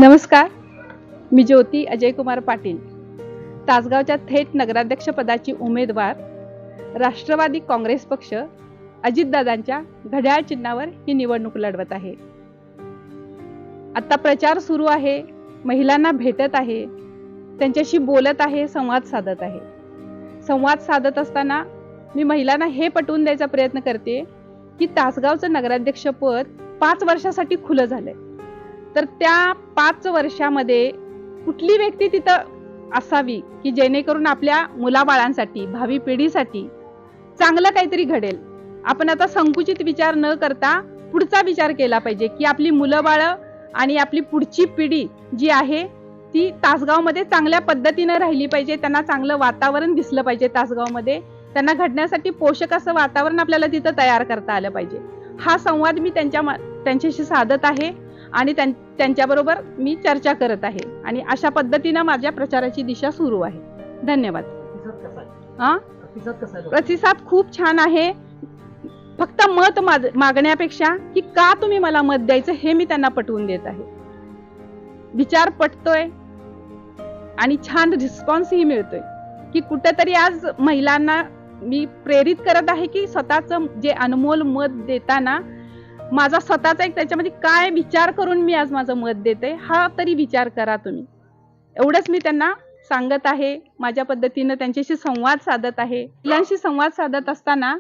नमस्कार, मी ज्योती अजय कुमार पाटील, तासगावच्या थेट नगराध्यक्ष पदाची उमेदवार, राष्ट्रवादी काँग्रेस पक्ष अजितदादांच्या घड्याळ चिन्हावर ही निवडणूक लढवत आहे। आता प्रचार सुरू आहे, महिलांना भेटत आहे, त्यांच्याशी बोलत आहे, संवाद साधत आहे। संवाद साधत असताना मी महिलांना हे पटवून द्यायचा प्रयत्न करते की तासगावचं नगराध्यक्ष पद 5 वर्षासाठी खुलं झालंय, तर त्या 5 वर्षामध्ये कुठली व्यक्ती तिथं असावी की जेणेकरून आपल्या मुलाबाळांसाठी, भावी पिढीसाठी चांगलं काहीतरी घडेल। आपण आता संकुचित विचार न करता पुढचा विचार केला पाहिजे की आपली मुलं बाळ आणि आपली पुढची पिढी जी आहे ती तासगावमध्ये चांगल्या पद्धतीने राहिली पाहिजे, त्यांना चांगलं वातावरण दिसलं पाहिजे। तासगावमध्ये त्यांना घडण्यासाठी पोषक असं वातावरण आपल्याला तिथं तयार करता आलं पाहिजे। हा संवाद मी त्यांच्याशी साधत आहे आणि त्यांच्याबरोबर मी चर्चा करत आहे आणि अशा पद्धतीने माझ्या प्रचाराची दिशा सुरू आहे। धन्यवाद। प्रतिसाद खूप छान आहे। फक्त मत मागण्यापेक्षा की का तुम्ही मला मत द्यायचं हे मी त्यांना पटवून देत आहे। विचार पटतोय आणि छान रिस्पॉन्स ही मिळतोय की कुठेतरी आज महिलांना मी प्रेरित करत आहे की स्वतःचं जे अनमोल मत देताना माझा स्वतःचा एक त्याच्यामध्ये काय विचार करून मी आज माझं मत देते हा तरी विचार करा तुम्ही। एवढंच मी त्यांना सांगत आहे। माझ्या पद्धतीने त्यांच्याशी संवाद साधत आहे। महिलांशी संवाद साधत असताना